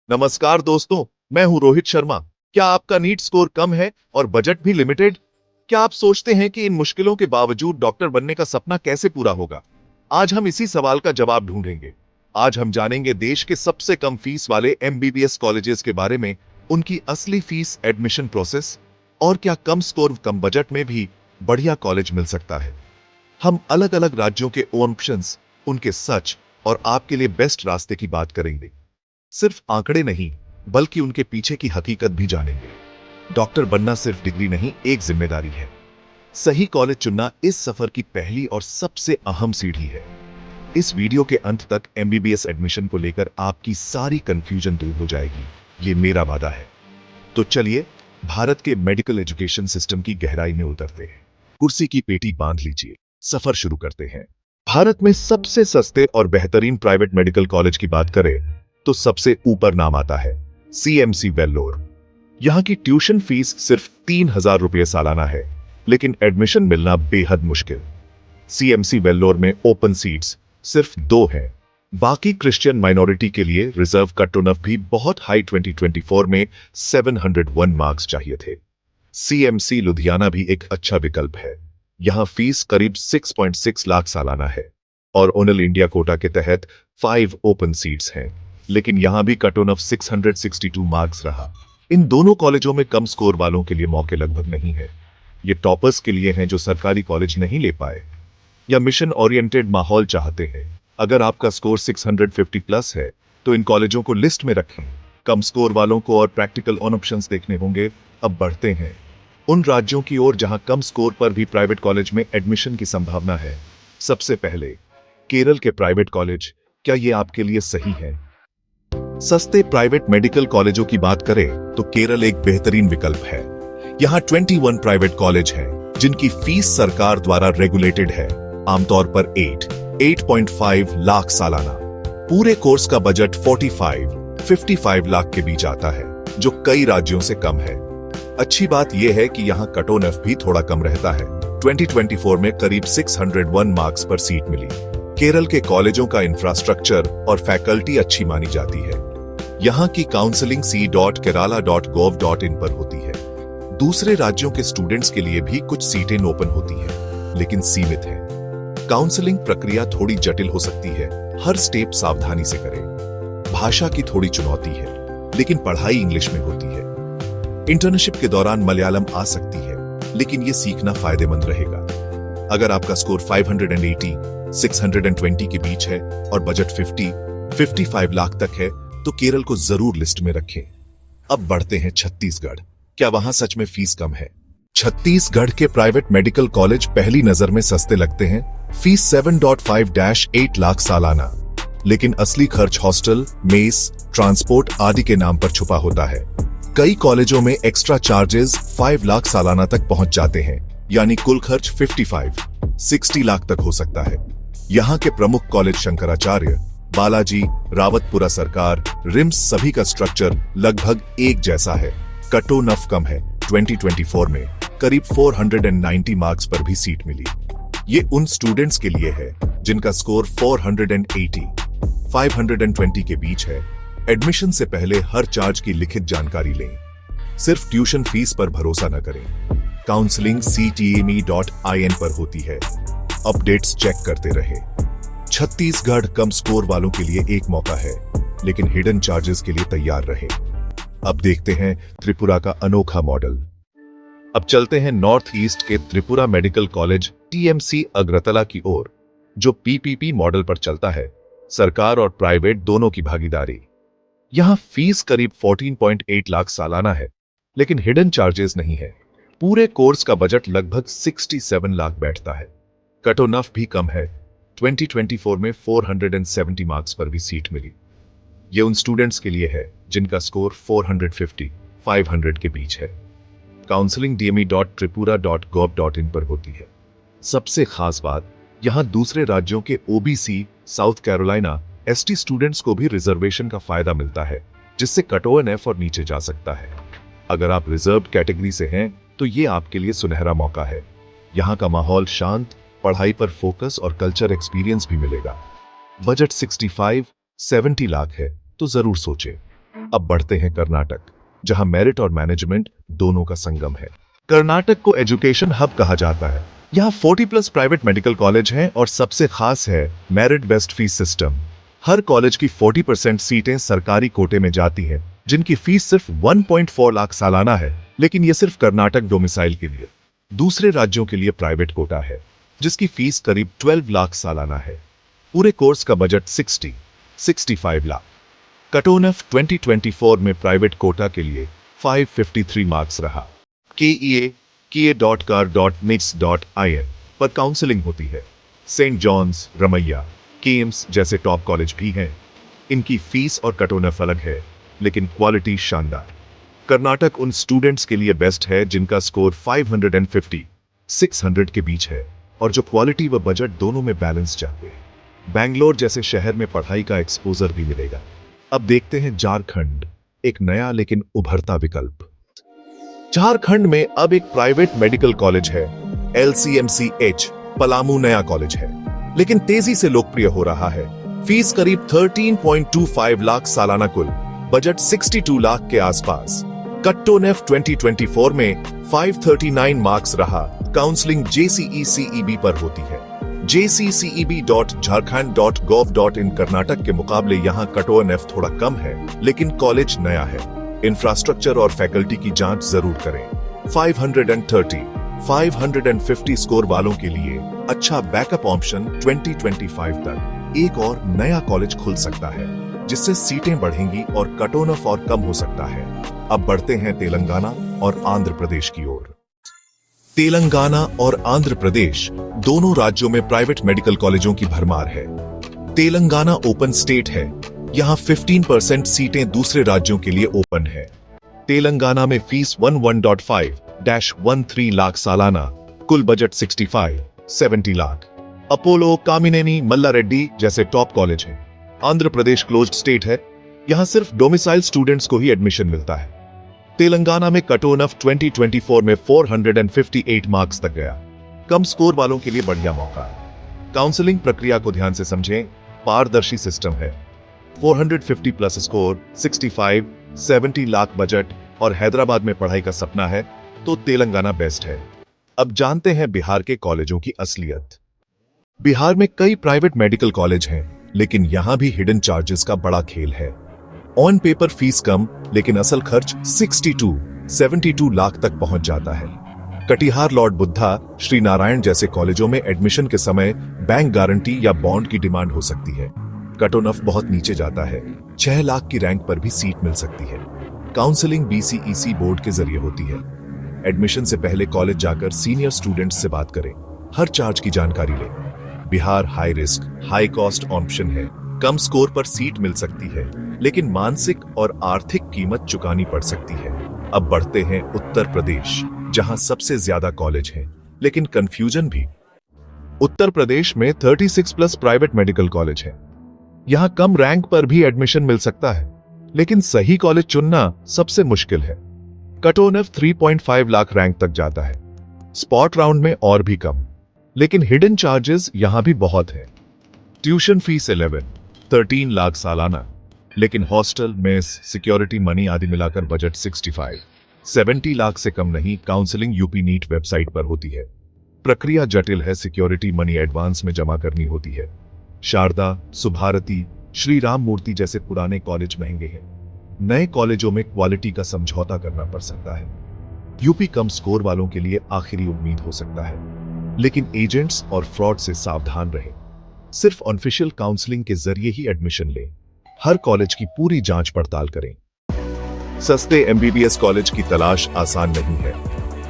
नमस्कार दोस्तों, मैं हूं रोहित शर्मा। क्या आपका नीट स्कोर कम है और बजट भी लिमिटेड? क्या आप सोचते हैं कि इन मुश्किलों के बावजूद डॉक्टर बनने का सपना कैसे पूरा होगा? आज हम इसी सवाल का जवाब ढूंढेंगे। आज हम जानेंगे देश के सबसे कम फीस वाले एमबीबीएस कॉलेजेस के बारे में, उनकी असली फीस, एडमिशन प्रोसेस और क्या कम स्कोर कम बजट में भी बढ़िया कॉलेज मिल सकता है। हम अलग अलग राज्यों के ऑप्शंस, उनके सच और आपके लिए बेस्ट रास्ते की बात करेंगे। सिर्फ आंकड़े नहीं, बल्कि उनके पीछे की हकीकत भी जानेंगे। डॉक्टर बनना सिर्फ डिग्री नहीं, एक जिम्मेदारी है। सही कॉलेज चुनना इस सफर की पहली और सबसे अहम सीढ़ी है। इस वीडियो के अंत तक एमबीबीएस एडमिशन को लेकर आपकी सारी कंफ्यूजन दूर हो जाएगी, ये मेरा वादा है। तो चलिए भारत के मेडिकल एजुकेशन सिस्टम की गहराई में उतरते हैं। कुर्सी की पेटी बांध लीजिए, सफर शुरू करते हैं। भारत में सबसे सस्ते और बेहतरीन प्राइवेट मेडिकल कॉलेज की बात करें तो सबसे ऊपर नाम आता है सीएमसी वेल्लोर। यहां की ट्यूशन फीस सिर्फ 3,000 रुपये सालाना है, लेकिन एडमिशन मिलना बेहद मुश्किल। सीएमसी वेल्लोर में ओपन सीट्स सिर्फ 2 हैं। बाकी क्रिश्चियन माइनॉरिटी के लिए रिजर्व कट ऑफ भी बहुत हाई। 2024 में 701 मार्क्स चाहिए थे। सीएमसी लुधियाना भी एक अच्छा विकल्प है। यहां फीस करीब 6.6 लाख सालाना है और ऑल इंडिया कोटा के तहत 5 ओपन सीट्स हैं, लेकिन यहां भी कट ऑफ 662 मार्क्स रहा। इन दोनों कॉलेजों में कम स्कोर वालों के लिए मौके लगभग नहीं है। ये टॉपर्स के लिए हैं जो सरकारी कॉलेज नहीं ले पाए या मिशन ओरिएंटेड माहौल चाहते हैं। अगर आपका स्कोर 650 प्लस है तो इन कॉलेजों को लिस्ट में रखें। कम स्कोर वालों को और प्रैक्टिकल ऑप्शंस देखने होंगे। अब बढ़ते हैं उन राज्यों की ओर जहां कम स्कोर पर भी प्राइवेट कॉलेज में एडमिशन की संभावना है। सबसे पहले केरल के प्राइवेट कॉलेज, क्या ये आपके लिए सही है? सस्ते प्राइवेट मेडिकल कॉलेजों की बात करें तो केरल एक बेहतरीन विकल्प है। यहां 21 प्राइवेट कॉलेज हैं जिनकी फीस सरकार द्वारा रेगुलेटेड है, आमतौर पर 8.5 लाख सालाना। पूरे कोर्स का बजट 45-55 लाख के बीच आता है, जो कई राज्यों से कम है। अच्छी बात यह है कि यहां कट ऑफ भी थोड़ा कम रहता है। 2024 में करीब 601 मार्क्स पर सीट मिली। केरल के कॉलेजों का इंफ्रास्ट्रक्चर और फैकल्टी अच्छी मानी जाती है। यहां की काउंसलिंग c.kerala.gov.in पर होती है। दूसरे राज्यों के स्टूडेंट्स के लिए भी कुछ सीटें ओपन होती हैं, लेकिन सीमित हैं। काउंसलिंग प्रक्रिया थोड़ी जटिल हो सकती है, हर स्टेप सावधानी से करें। भाषा की थोड़ी चुनौती है, लेकिन पढ़ाई इंग्लिश में होती है। इंटर्नशिप के दौरान मलयालम आ सकती है, लेकिन यह सीखना फायदेमंद रहेगा। अगर आपका स्कोर 580-620 के बीच है और बजट 50-55 लाख तक है तो केरल को जरूर लिस्ट में रखें। अब बढ़ते हैं छत्तीसगढ़। क्या वहां सच में फीस कम है? छत्तीसगढ़ के प्राइवेट मेडिकल कॉलेज पहली नजर में सस्ते लगते हैं। फीस 7.5-8 लाख सालाना, लेकिन असली खर्च हॉस्टल, मेस, ट्रांसपोर्ट आदि के नाम पर छुपा होता है। कई कॉलेजों में एक्स्ट्रा चार्जेस 5 लाख सालाना तक पहुंच जाते हैं, यानी कुल खर्च 55-60 लाख तक हो सकता है। यहाँ के प्रमुख कॉलेज शंकराचार्य, बालाजी, रावतपुरा सरकार, रिम्स, सभी का स्ट्रक्चर लगभग एक जैसा है। कट ऑफ कम है। 2024 में करीब 490 मार्क्स पर भी सीट मिली। ये उन स्टूडेंट्स के लिए है जिनका स्कोर 480-520 के बीच है। एडमिशन से पहले हर चार्ज की लिखित जानकारी लें। सिर्फ ट्यूशन फीस पर भरोसा न करें। काउंसलिंग ctme.in पर होती है। अपडेट्स चेक करते रहे। छत्तीसगढ़ कम स्कोर वालों के लिए एक मौका है, लेकिन हिडन चार्जेस के लिए तैयार रहें। अब देखते हैं त्रिपुरा का अनोखा मॉडल। अब चलते हैं नॉर्थ ईस्ट के Tripura medical college TMC Agartala की ओर, जो पीपीपी मॉडल पर चलता है, सरकार और प्राइवेट दोनों की भागीदारी। यहां फीस करीब 14.8 लाख सालाना है, लेकिन हिडन चार्जेस नहीं है। पूरे कोर्स का बजट लगभग 67 लाख बैठता है। कट ऑफ भी कम है। 2024 में 470 मार्क्स पर भी सीट मिली। ये उन स्टूडेंट्स के लिए है जिनका स्कोर 450-500 के बीच है। काउंसलिंग dme.tripura.gov.in पर होती है। सबसे खास बात, यहां दूसरे राज्यों के OBC, south Carolina, ST students को भी रिजर्वेशन का फायदा मिलता है, जिससे कट ऑफ और नीचे जा सकता है। अगर आप रिजर्व कैटेगरी से हैं तो ये आपके लिए सुनहरा मौका है। यहाँ का माहौल शांत, पढ़ाई पर फोकस और कल्चर एक्सपीरियंस भी मिलेगा। बजट 65-70 लाख है तो जरूर सोचें। अब बढ़ते हैं कर्नाटक, जहां मेरिट और मैनेजमेंट दोनों का संगम है। कर्नाटक को एजुकेशन हब कहा जाता है। यहाँ 40+ प्राइवेट मेडिकल कॉलेज हैं और सबसे खास है मेरिट बेस्ड फीस सिस्टम। हर कॉलेज की 40% सीटें सरकारी कोटे में जाती हैं, जिनकी फीस सिर्फ 1.4 लाख सालाना है। लेकिन ये सिर्फ कर्नाटक डोमिसाइल के लिए। दूसरे राज्यों के लिए प्राइवेट कोटा है, जिसकी फीस करीब 12 लाख सालाना है। पूरे कोर्स का बजट 65 लाख। कटोनफ 2024 में प्राइवेट कोटा के लिए 553 मार्क्स रहा। KEA.car.mix.in पर काउंसलिंग होती है। सेंट जॉन्स, रमैया, केम्स जैसे टॉप कॉलेज भी हैं। इनकी फीस और कटोनफ अलग है, लेकिन क्वालिटी शानदार। कर्नाटक उन स्टूडेंट्स के लिए बेस्ट है जिनका स्कोर 550-600 के बीच है और जो क्वालिटी व बजट दोनों में बैलेंस चाहते हैं। बैंगलोर जैसे शहर में पढ़ाई का एक्सपोजर भी मिलेगा। अब देखते हैं झारखंड, एक नया लेकिन उभरता विकल्प। झारखंड में अब एक प्राइवेट मेडिकल कॉलेज है। LCMCH पलामू नया कॉलेज है, लेकिन तेजी से लोकप्रिय हो रहा है। फीस करीब 13.25 लाख सालाना, कुल बजट 62 लाख के आसपास। कट्टोनेफ 2024 में 539 मार्क्स रहा। काउंसलिंग JCE-CEB पर होती है। jcceb.jharkhand.gov.in कर्नाटक के मुकाबले यहाँ कटोनेफ थोड़ा कम है, लेकिन कॉलेज नया है। इंफ्रास्ट्रक्चर और फैकल्टी की जांच जरूर करें। 530-550 स्कोर वालों के लिए अच्छा बैकअप ऑप्शन 2025 तक एक और नया कॉलेज खुल सकता है, जिससे सीटें बढ़ेंगी और कटोनफ और कम हो सकता है। अब बढ़ते हैं तेलंगाना और आंध्र प्रदेश की ओर। तेलंगाना और आंध्र प्रदेश दोनों राज्यों में प्राइवेट मेडिकल कॉलेजों की भरमार है। तेलंगाना ओपन स्टेट है, यहाँ 15% सीटें दूसरे राज्यों के लिए ओपन है। तेलंगाना में फीस 11.5-13 लाख सालाना, कुल बजट 65-70 लाख। अपोलो, कामिनेनी, मल्लारेड्डी जैसे टॉप कॉलेज हैं। आंध्र प्रदेश क्लोज्ड स्टेट है, यहां सिर्फ डोमिसाइल स्टूडेंट्स को ही एडमिशन मिलता है। तेलंगाना में कटोनफ 2024 में 458 मार्क्स तक गया। कम स्कोर वालों के लिए बढ़िया मौका। काउंसलिंग प्रक्रिया को ध्यान से समझें। पारदर्शी सिस्टम है। 450+ स्कोर, 65-70 लाख बजट और हैदराबाद में पढ़ाई का सपना है तो तेलंगाना बेस्ट है। अब जानते हैं बिहार के कॉलेजों की असलियत। बिहार में कई प्राइवेट मेडिकल कॉलेज हैं, लेकिन यहां भी हिडन चार्जेस का बड़ा खेल है। ऑन पेपर फीस कम, लेकिन असल खर्च 62-72 लाख तक पहुंच जाता है। कटिहार, लॉर्ड बुद्धा, श्री नारायण जैसे कॉलेजों में एडमिशन के समय बैंक गारंटी या बॉन्ड की डिमांड हो सकती है। कटोनफ बहुत नीचे जाता है, 6 लाख की रैंक पर भी सीट मिल सकती है। काउंसलिंग BCEC बोर्ड के जरिए होती है। एडमिशन से पहले कॉलेज जाकर सीनियर स्टूडेंट्स से बात करें, हर चार्ज की जानकारी लें। Bihar high risk, high cost option है। कम स्कोर पर सीट मिल सकती है, लेकिन मानसिक और आर्थिक कीमत चुकानी पड़ सकती है। अब बढ़ते हैं उत्तर प्रदेश, जहां सबसे ज्यादा कॉलेज हैं, लेकिन कंफ्यूजन भी। उत्तर प्रदेश में 36+ प्राइवेट मेडिकल कॉलेज है। यहां कम रैंक पर भी एडमिशन मिल सकता है, लेकिन सही कॉलेज चुनना सबसे मुश्किल है। कटोनफ 3.5 लाख रैंक तक जाता है। स्पॉट राउंड में और भी कम, लेकिन हिडन चार्जेस यहां भी बहुत है। ट्यूशन फीस 11-13 लाख सालाना, लेकिन हॉस्टल, मेस, सिक्योरिटी मनी आदि मिलाकर बजट 65-70 लाख से कम नहीं। काउंसलिंग UP नीट वेबसाइट पर होती है। प्रक्रिया जटिल है, सिक्योरिटी मनी एडवांस में जमा करनी होती है। शारदा, सुभारती, श्री राम मूर्ति जैसे पुराने कॉलेज महंगे हैं। नए कॉलेजों में क्वालिटी का समझौता करना पड़ सकता है। UP कम स्कोर वालों के लिए आखिरी उम्मीद हो सकता है, लेकिन एजेंट्स और फ्रॉड से सावधान रहें। सिर्फ ऑफिशियल काउंसलिंग के जरिए ही एडमिशन लें। हर कॉलेज की पूरी जांच पड़ताल करें। सस्ते MBBS कॉलेज की तलाश आसान नहीं है।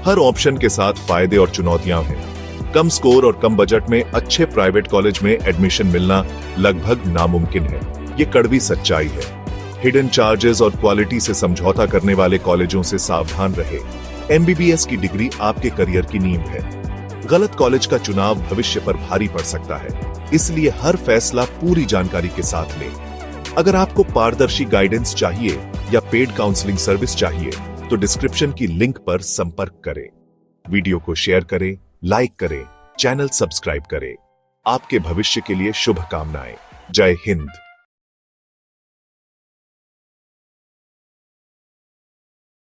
हर ऑप्शन के साथ फायदे और चुनौतियां हैं। कम स्कोर और कम बजट में अच्छे प्राइवेट कॉलेज में एडमिशन मिलना लगभग नामुमकिन है। ये कड़वी सच्चाई है। हिडन चार्जेस और क्वालिटी से समझौता करने वाले कॉलेजों से सावधान रहे। MBBS की डिग्री आपके करियर की नींव है। गलत कॉलेज का चुनाव भविष्य पर भारी पड़ सकता है, इसलिए हर फैसला पूरी जानकारी के साथ लें। अगर आपको पारदर्शी गाइडेंस चाहिए या पेड काउंसलिंग सर्विस चाहिए, तो डिस्क्रिप्शन की लिंक पर संपर्क करें। वीडियो को शेयर करें, लाइक करें, चैनल सब्सक्राइब करें। आपके भविष्य के लिए शुभकामनाएं। जय हिंद।